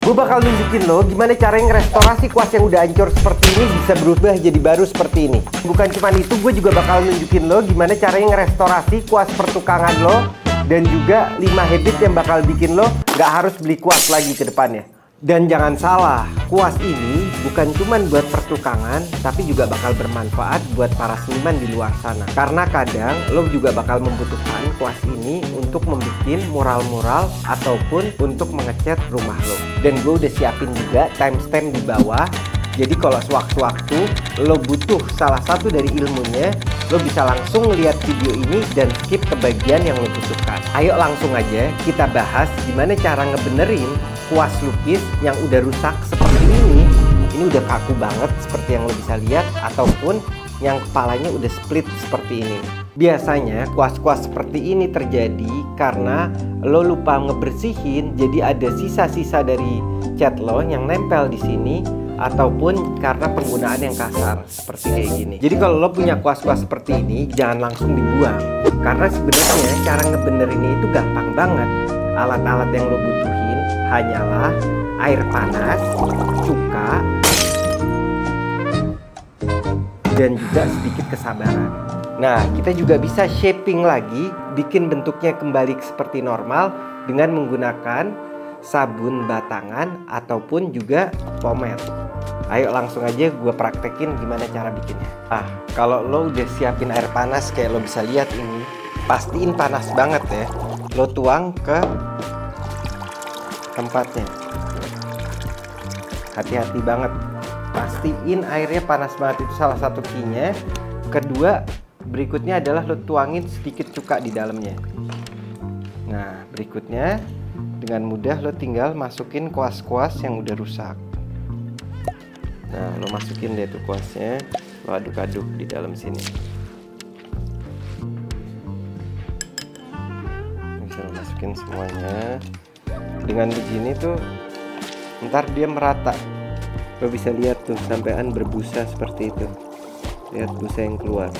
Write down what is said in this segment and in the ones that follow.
Gue bakal nunjukin lo gimana caranya ngerestorasi kuas yang udah hancur seperti ini bisa berubah jadi baru seperti ini. Bukan cuma itu, gue juga bakal nunjukin lo gimana caranya ngerestorasi kuas pertukangan lo. Dan juga 5 habit yang bakal bikin lo gak harus beli kuas lagi ke depannya. Dan jangan salah, kuas ini bukan cuma buat pertukangan, tapi juga bakal bermanfaat buat para seniman di luar sana. Karena kadang lo juga bakal membutuhkan kuas ini untuk membuat mural-mural ataupun untuk mengecat rumah lo. Dan gue udah siapin juga timestamp di bawah. Jadi kalau sewaktu-waktu lo butuh salah satu dari ilmunya, lo bisa langsung lihat video ini dan skip ke bagian yang lo butuhkan. Ayo langsung aja kita bahas gimana cara ngebenerin kuas lukis yang udah rusak seperti ini. Ini udah kaku banget seperti yang lo bisa lihat, ataupun yang kepalanya udah split seperti ini. Biasanya kuas-kuas seperti ini terjadi karena lo lupa ngebersihin, jadi ada sisa-sisa dari cat lo yang nempel di sini, ataupun karena penggunaan yang kasar seperti kayak gini. Jadi kalau lo punya kuas-kuas seperti ini, jangan langsung dibuang, karena sebenarnya cara ngebenerinnya itu gampang banget. Alat-alat yang lo butuhin hanyalah air panas, cuka, dan juga sedikit kesabaran. Nah, kita juga bisa shaping lagi, bikin bentuknya kembali seperti normal dengan menggunakan sabun batangan ataupun juga pomade. Ayo langsung aja gue praktekin gimana cara bikinnya. Kalau lo udah siapin air panas kayak lo bisa lihat ini, pastiin panas banget ya. Lo tuang ke tempatnya. Hati-hati banget. Pastiin airnya panas banget, itu salah satu key-nya. Kedua, berikutnya adalah lo tuangin sedikit cuka di dalamnya. Nah, berikutnya dengan mudah lo tinggal masukin kuas-kuas yang udah rusak. Nah, lo masukin deh tuh kuasnya, lo aduk-aduk di dalam sini. Bisa lo masukin semuanya. Dengan begini tuh ntar dia merata. Lo bisa lihat tuh sampean berbusa seperti itu. Lihat busa yang keluar.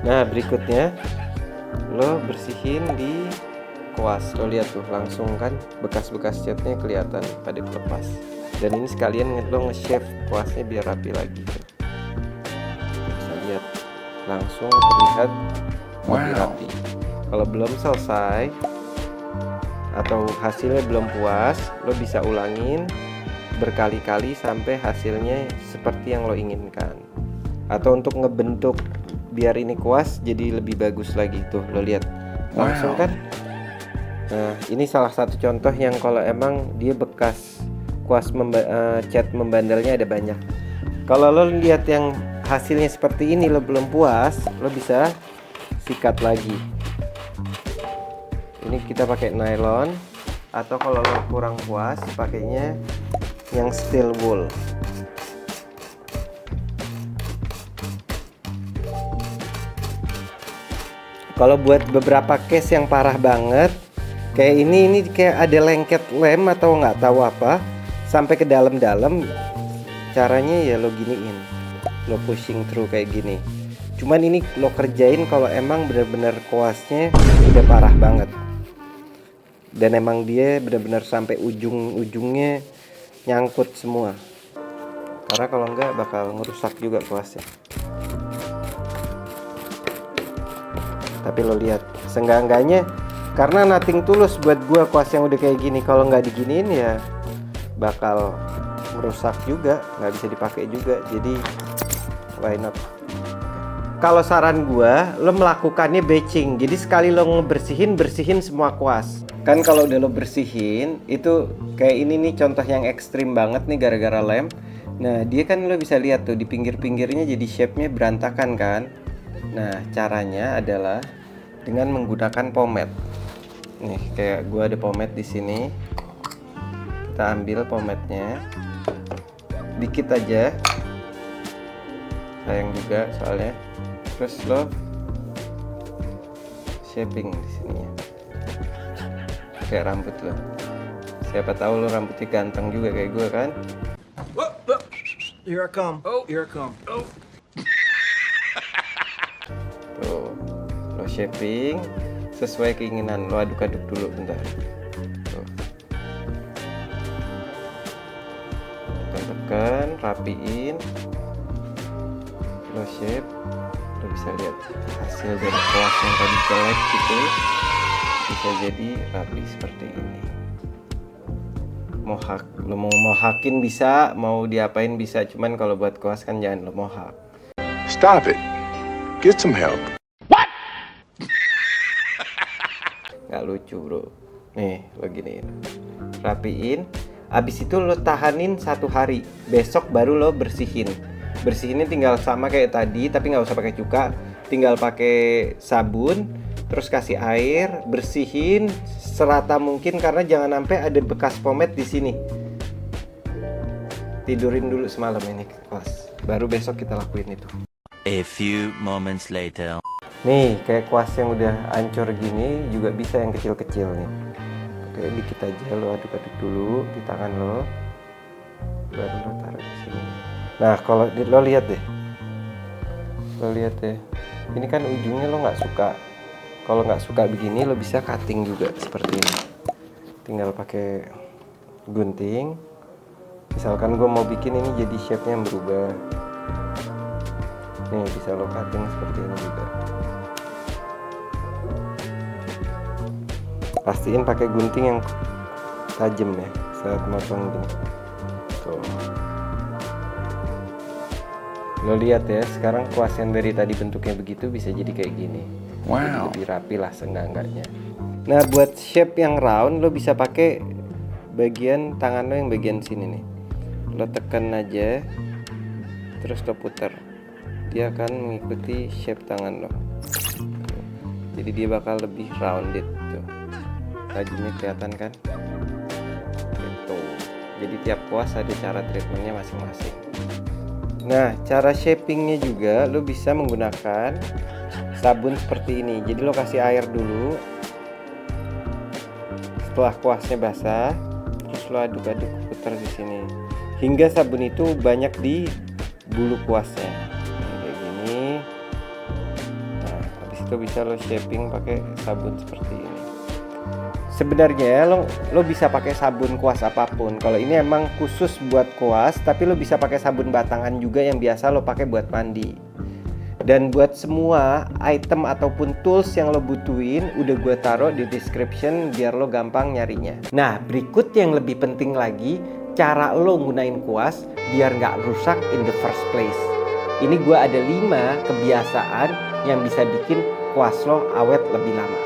Nah, berikutnya lo bersihin di kuas. Lo lihat tuh langsung kan bekas-bekas catnya kelihatan pada lepas. Dan ini sekalian lo nge-shave kuasnya biar rapi lagi. Bisa lihat langsung terlihat lebih rapi. Kalau belum selesai atau hasilnya belum puas, lo bisa ulangin berkali-kali sampai hasilnya seperti yang lo inginkan. Atau untuk ngebentuk biar ini kuas jadi lebih bagus lagi, tuh lo lihat langsung kan. Nah, ini salah satu contoh yang kalau emang dia bekas kuas cat membandelnya ada banyak. Kalau lo lihat yang hasilnya seperti ini lo belum puas, lo bisa sikat lagi. Ini kita pakai nylon, atau kalau lo kurang puas pakainya yang steel wool. Kalau buat beberapa case yang parah banget kayak ini kayak ada lengket lem atau nggak tahu apa sampai ke dalam-dalam, caranya ya lo giniin, lo pushing through kayak gini. Cuman ini lo kerjain kalau emang bener-bener kuasnya udah parah banget dan emang dia bener-bener sampai ujung-ujungnya nyangkut semua, karena kalau enggak bakal ngerusak juga kuasnya. Tapi lo lihat seenggak-enggaknya, karena nothing tulus buat gua kuas yang udah kayak gini. Kalau nggak diginiin ya bakal merusak juga, nggak bisa dipakai juga. Jadi why not? Kalau saran gua, lo melakukannya batching. Jadi sekali lo bersihin semua kuas. Kan kalau udah lo bersihin, itu kayak ini nih contoh yang ekstrim banget nih gara-gara lem. Nah, dia kan lo bisa lihat tuh di pinggir-pinggirnya jadi shape-nya berantakan kan. Nah, caranya adalah dengan menggunakan pomade. Nih, kayak gua ada pomade di sini. Kita ambil pomade-nya. Dikit aja. Sayang juga soalnya. Terus lo shaping di sininya. Kayak rambut lo. Siapa tahu lo rambutnya ganteng juga kayak gua kan? Here I come. Oh, here I come. Oh. Tuh, lo shaping sesuai keinginan lo, aduk-aduk dulu bentar. Tuh. tekan, rapiin, lo shape, lo bisa lihat hasil dari kuas yang tadi jelek gitu bisa jadi rapi seperti ini. Lo mau mohakin bisa, mau diapain bisa, cuman kalau buat kuas kan jangan lo mohak. Stop it. Get some help. Nggak lucu bro. Nih lo giniin, rapiin, abis itu lo tahanin 1 hari, besok baru lo bersihin. Bersihinnya tinggal sama kayak tadi, tapi nggak usah pakai cuka, tinggal pakai sabun, terus kasih air, bersihin serata mungkin karena jangan sampai ada bekas pomade di sini. Tidurin dulu semalam ini kuas, baru besok kita lakuin itu. A few moments later. Nih kayak kuas yang udah hancur gini juga bisa yang kecil-kecil nih. Oke, dikit aja lo aduk-aduk dulu di tangan lo, baru lo taruh di sini. Nah kalau lo lihat deh, ini kan ujungnya lo nggak suka. Kalau nggak suka begini lo bisa cutting juga seperti ini. Tinggal pakai gunting. Misalkan gue mau bikin ini jadi shape-nya yang berubah. Nih bisa lo cutting seperti ini juga. Pastiin pakai gunting yang tajam ya saat motong gini. Tuh. Lo lihat ya, sekarang kuas yang dari tadi bentuknya begitu bisa jadi kayak gini. Wow. Jadi lebih rapi lah seenggak-enggaknya. Nah buat shape yang round lo bisa pakai bagian tangan lo yang bagian sini nih. Lo tekan aja, terus lo putar. Dia akan mengikuti shape tangan lo. Jadi dia bakal lebih rounded tuh. Tajamnya kelihatan kan? Gitu. Jadi tiap kuas ada cara treatmentnya masing-masing. Nah, cara shapingnya juga lo bisa menggunakan sabun seperti ini. Jadi lo kasih air dulu. Setelah kuasnya basah, terus lo aduk-aduk putar di sini. Hingga sabun itu banyak di bulu kuasnya. Kayak gini. Nah, habis itu bisa lo shaping pakai sabun seperti ini. Sebenarnya lo bisa pakai sabun kuas apapun. Kalau ini emang khusus buat kuas, tapi lo bisa pakai sabun batangan juga yang biasa lo pakai buat mandi. Dan buat semua item ataupun tools yang lo butuhin udah gue taruh di description biar lo gampang nyarinya. Nah berikut yang lebih penting lagi, cara lo gunain kuas biar nggak rusak in the first place. Ini gue ada 5 kebiasaan yang bisa bikin kuas lo awet lebih lama.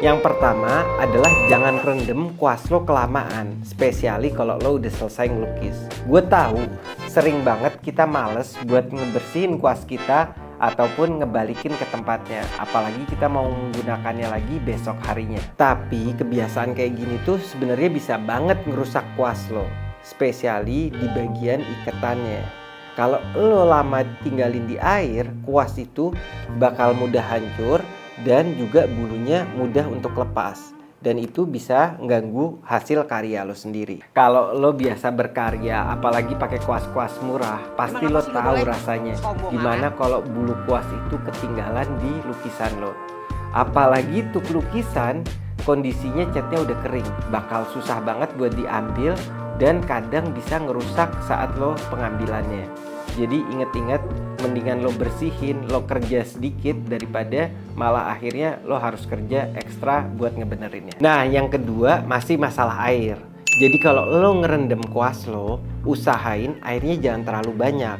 Yang pertama adalah jangan rendem kuas lo kelamaan, spesiali kalau lo udah selesai ngelukis. Gue tahu sering banget kita males buat ngebersihin kuas kita ataupun ngebalikin ke tempatnya, apalagi kita mau menggunakannya lagi besok harinya. Tapi kebiasaan kayak gini tuh sebenarnya bisa banget ngerusak kuas lo, spesiali di bagian iketannya. Kalau lo lama tinggalin di air, kuas itu bakal mudah hancur dan juga bulunya mudah untuk lepas, dan itu bisa mengganggu hasil karya lo sendiri. Kalau lo biasa berkarya apalagi pakai kuas-kuas murah, pasti lo tahu rasanya gimana kalau bulu kuas itu ketinggalan di lukisan lo. Apalagi tuh lukisan kondisinya catnya udah kering, bakal susah banget buat diambil dan kadang bisa ngerusak saat lo pengambilannya. Jadi inget-inget, mendingan lo bersihin, lo kerja sedikit daripada malah akhirnya lo harus kerja ekstra buat ngebenerinnya. Nah yang kedua masih masalah air. Jadi kalau lo ngerendam kuas lo, usahain airnya jangan terlalu banyak.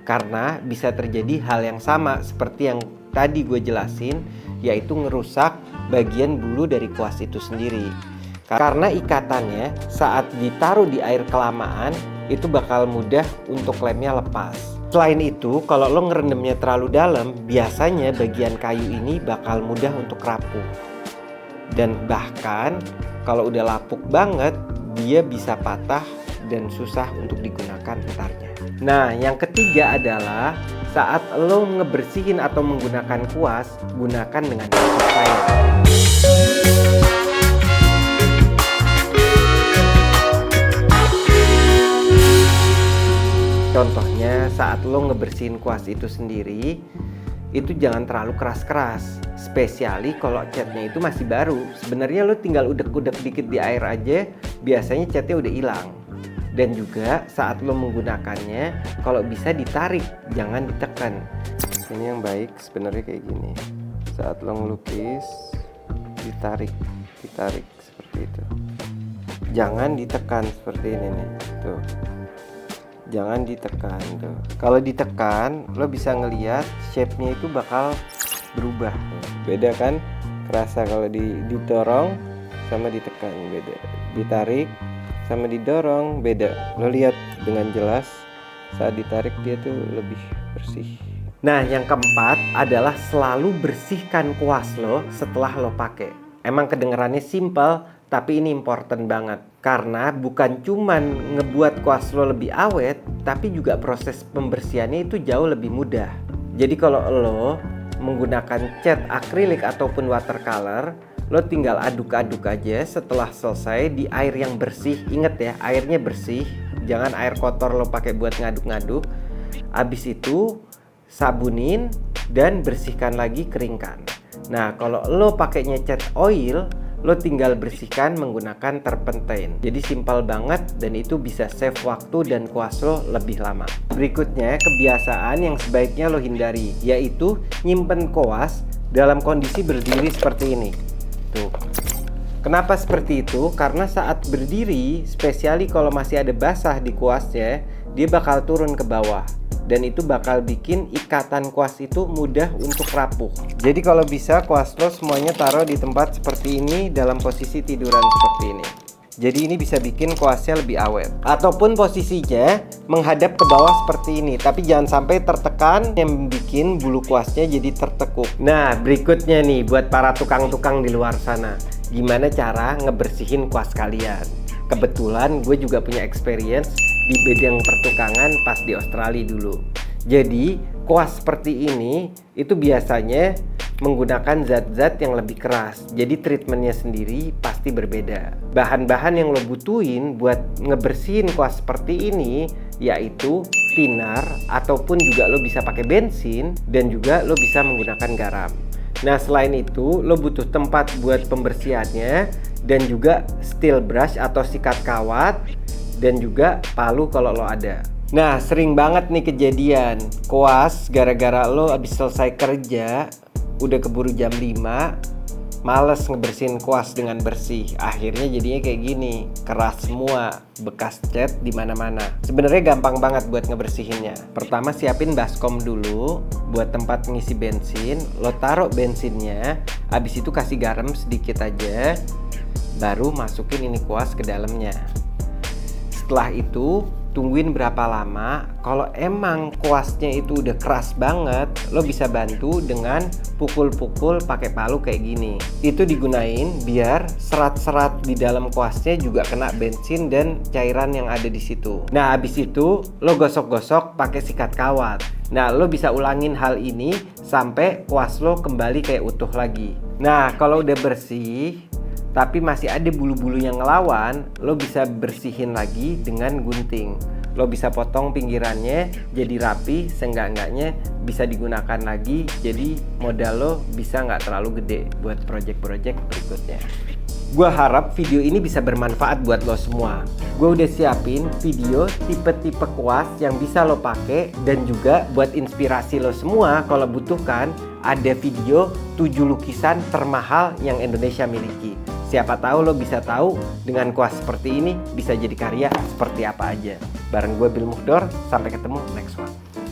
Karena bisa terjadi hal yang sama seperti yang tadi gue jelasin, yaitu ngerusak bagian bulu dari kuas itu sendiri. Karena ikatannya saat ditaruh di air kelamaan itu bakal mudah untuk lemnya lepas. Selain itu, kalau lo ngerendamnya terlalu dalam, biasanya bagian kayu ini bakal mudah untuk rapuh. Dan bahkan kalau udah lapuk banget, dia bisa patah dan susah untuk digunakan entarnya. Nah, yang ketiga adalah saat lo ngebersihin atau menggunakan kuas, gunakan dengan air. Contohnya saat lo ngebersihin kuas itu sendiri, itu jangan terlalu keras-keras, spesiali kalau catnya itu masih baru. Sebenarnya lo tinggal udek-udek dikit di air aja, biasanya catnya udah hilang. Dan juga saat lo menggunakannya, kalau bisa ditarik, jangan ditekan. Ini yang baik sebenarnya kayak gini. Saat lo ngelukis, ditarik seperti itu. Jangan ditekan seperti ini nih, tuh. Jangan ditekan tuh. Kalau ditekan, lo bisa ngelihat shape-nya itu bakal berubah. Beda kan? Kerasa kalau didorong sama ditekan beda. Ditarik sama didorong beda. Lo lihat dengan jelas saat ditarik dia tuh lebih bersih. Nah, yang keempat adalah selalu bersihkan kuas lo setelah lo pakai. Emang kedengarannya simple, tapi ini important banget. Karena bukan cuman ngebuat kuas lo lebih awet, tapi juga proses pembersihannya itu jauh lebih mudah. Jadi kalau lo menggunakan cat akrilik ataupun watercolor, lo tinggal aduk-aduk aja setelah selesai di air yang bersih. Ingat ya, airnya bersih, jangan air kotor lo pakai buat ngaduk-ngaduk. Abis itu sabunin dan bersihkan lagi, keringkan. Nah, kalau lo pakainya cat oil, lo tinggal bersihkan menggunakan turpentine. Jadi simpel banget dan itu bisa save waktu dan kuas lo lebih lama. Berikutnya, kebiasaan yang sebaiknya lo hindari, yaitu nyimpen kuas dalam kondisi berdiri seperti ini. Tuh. Kenapa seperti itu? Karena saat berdiri, spesiali kalau masih ada basah di kuasnya, dia bakal turun ke bawah. Dan itu bakal bikin ikatan kuas itu mudah untuk rapuh. Jadi kalau bisa kuas lo semuanya taruh di tempat seperti ini dalam posisi tiduran seperti ini. Jadi ini bisa bikin kuasnya lebih awet. Ataupun posisinya menghadap ke bawah seperti ini, tapi jangan sampai tertekan yang bikin bulu kuasnya jadi tertekuk. Nah, berikutnya nih buat para tukang-tukang di luar sana, gimana cara ngebersihin kuas kalian. Kebetulan gue juga punya experience di bidang pertukangan pas di Australia dulu. Jadi kuas seperti ini itu biasanya menggunakan zat-zat yang lebih keras. Jadi treatmentnya sendiri pasti berbeda. Bahan-bahan yang lo butuhin buat ngebersihin kuas seperti ini yaitu thinner, ataupun juga lo bisa pakai bensin, dan juga lo bisa menggunakan garam. Nah, selain itu lo butuh tempat buat pembersihannya, dan juga steel brush atau sikat kawat, dan juga palu kalau lo ada. Nah, sering banget nih kejadian kuas gara-gara lo habis selesai kerja, udah keburu jam 5, males ngebersihin kuas dengan bersih. Akhirnya jadinya kayak gini, keras semua, bekas cat di mana-mana. Sebenarnya gampang banget buat ngebersihinnya. Pertama, siapin baskom dulu buat tempat ngisi bensin. Lo taruh bensinnya, habis itu kasih garam sedikit aja, baru masukin ini kuas ke dalamnya. Setelah itu tungguin berapa lama. Kalau emang kuasnya itu udah keras banget, lo bisa bantu dengan pukul-pukul pakai palu kayak gini. Itu digunain biar serat-serat di dalam kuasnya juga kena bensin dan cairan yang ada di situ. Nah, habis itu lo gosok-gosok pakai sikat kawat. Nah, lo bisa ulangin hal ini sampai kuas lo kembali kayak utuh lagi. Nah, kalau udah bersih tapi masih ada bulu-bulu yang ngelawan, lo bisa bersihin lagi dengan gunting. Lo bisa potong pinggirannya jadi rapi, seenggak-enggaknya bisa digunakan lagi. Jadi modal lo bisa nggak terlalu gede buat project-project berikutnya. Gue harap video ini bisa bermanfaat buat lo semua. Gue udah siapin video tipe-tipe kuas yang bisa lo pakai, dan juga buat inspirasi lo semua kalau butuhkan, ada video 7 lukisan termahal yang Indonesia miliki. Siapa tahu lo bisa tahu dengan kuas seperti ini bisa jadi karya seperti apa aja. Bareng gue Bill Mukhdor, sampai ketemu next one.